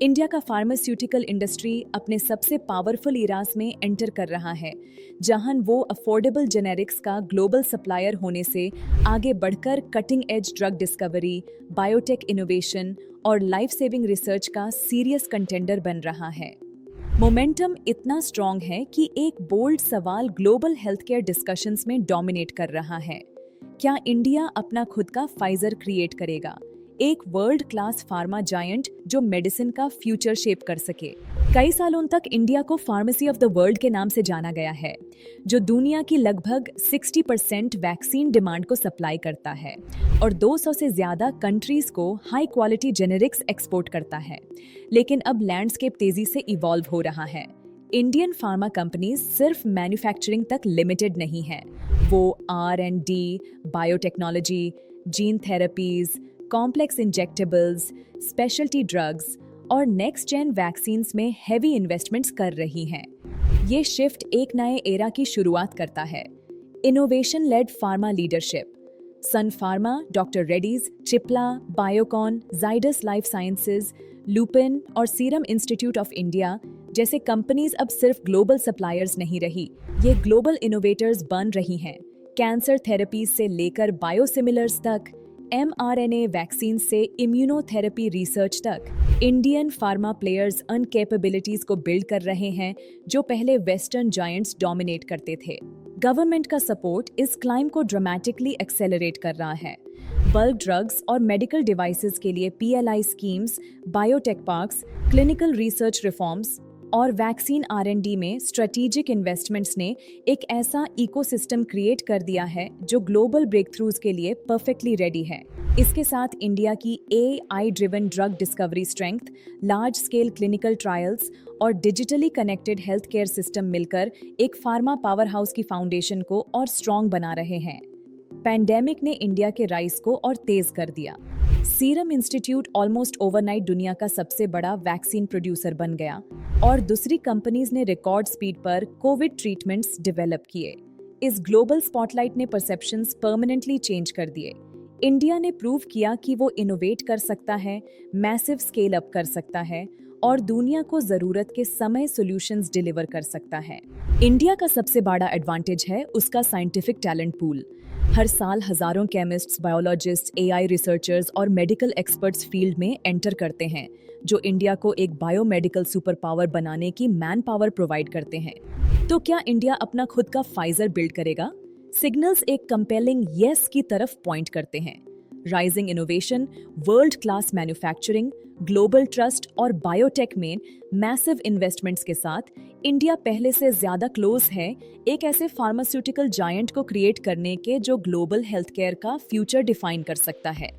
India का pharmaceutical industry अपने सबसे पावरफुल इरास में एंटर कर रहा है, जहां वो अफोर्डेबल जेनेरिक्स का ग्लोबल सप्लायर होने से आगे बढ़कर cutting edge drug discovery, biotech innovation और लाइफ सेविंग रिसर्च का सीरियस कंटेंडर बन रहा है। मोमेंटम इतना स्ट्रॉन्ग है कि एक बोल्ड सवाल ग्लोबल हेल्थ केयर डिस्कशंस में डोमिनेट कर रहा है। क्या इंडिया अपना खुद का फाइजर क्रिएट करेगा, एक वर्ल्ड क्लास फार्मा जायंट जो मेडिसिन का फ्यूचर शेप कर सके? कई सालों तक इंडिया को फार्मेसी ऑफ द वर्ल्ड के नाम से जाना गया है, जो दुनिया की लगभग 60% वैक्सीन डिमांड को सप्लाई करता है और 200 से ज्यादा कंट्रीज को हाई क्वालिटी जेनेरिक्स एक्सपोर्ट करता है। लेकिन अब लैंडस्केप तेजी से इवॉल्व हो रहा है। इंडियन फार्मा कंपनीज सिर्फ मैन्युफैक्चरिंग तक लिमिटेड नहीं है, वो R&D, biotechnology, gene therapies, complex injectables, speciality drugs और नेक्स्ट जेन वैक्सीन्स में हेवी इन्वेस्टमेंट्स कर रही हैं। ये शिफ्ट एक नए एरा की शुरुआत करता है, innovation led pharma leadership. Sun Pharma, doctor Reddy's, Cipla, Biocon, Zydus Life Sciences, Lupin और सीरम इंस्टीट्यूट ऑफ इंडिया जैसे कंपनीज अब सिर्फ ग्लोबल सप्लायर्स नहीं रही, ये ग्लोबल इनोवेटर्स बन रही हैं। कैंसर थेरेपीज से लेकर बायोसिमिलर्स तक, mRNA वैक्सीन से इम्यूनोथेरेपी रिसर्च तक, इंडियन फार्मा प्लेयर्स उन कैपेबिलिटीज को बिल्ड कर रहे हैं जो पहले वेस्टर्न जायंट्स डोमिनेट करते थे। गवर्नमेंट का सपोर्ट इस क्लाइम को ड्रामेटिकली एक्सेलरेट कर रहा है। बल्क ड्रग्स और मेडिकल डिवाइसेस के लिए PLI schemes, biotech parks, clinical research reforms और वैक्सीन R&D में स्ट्रेटेजिक इन्वेस्टमेंट्स ने एक ऐसा इकोसिस्टम क्रिएट कर दिया है जो ग्लोबल ब्रेकथ्रूज के लिए परफेक्टली रेडी है। इसके साथ इंडिया की AI driven drug discovery strength, large scale clinical trials और digitally connected health care system मिलकर एक फार्मा पावर हाउस की फाउंडेशन को और स्ट्रॉन्ग बना रहे हैं। पैंडेमिक ने इंडिया के राइज को और तेज कर दिया। सीरम इंस्टीट्यूट ऑलमोस्ट ओवरनाइट दुनिया का सबसे बड़ा वैक्सीन प्रोड्यूसर बन गया और दूसरी कंपनीज ने रिकॉर्ड स्पीड पर कोविड ट्रीटमेंट्स डेवलप किए। इस ग्लोबल स्पॉटलाइट ने परसेप्शंस परमानेंटली चेंज कर दिए। इंडिया ने प्रूव किया कि वो इनोवेट कर सकता है, मैसिव स्केल अप कर सकता है और दुनिया को जरूरत के समय सॉल्यूशंस डिलीवर कर सकता है। इंडिया का सबसे बड़ा एडवांटेज है उसका साइंटिफिक टैलेंट पूल। हर साल हजारों केमिस्ट्स, बायोलॉजिस्ट, AI रिसर्चर्स और मेडिकल एक्सपर्ट्स फील्ड में एंटर करते हैं, जो इंडिया को एक बायोमेडिकल सुपर पावर बनाने की मैन पावर प्रोवाइड करते हैं। तो क्या इंडिया अपना खुद का फाइजर बिल्ड करेगा? सिग्नल्स एक कंपेलिंग यस की तरफ पॉइंट करते हैं। Rising innovation, world class manufacturing, global trust और बायोटेक में मैसिव इन्वेस्टमेंट्स के साथ इंडिया पहले से ज्यादा क्लोज है एक ऐसे फार्मास्यूटिकल जायंट को क्रिएट करने के जो ग्लोबल हेल्थ केयर का फ्यूचर डिफाइन कर सकता है।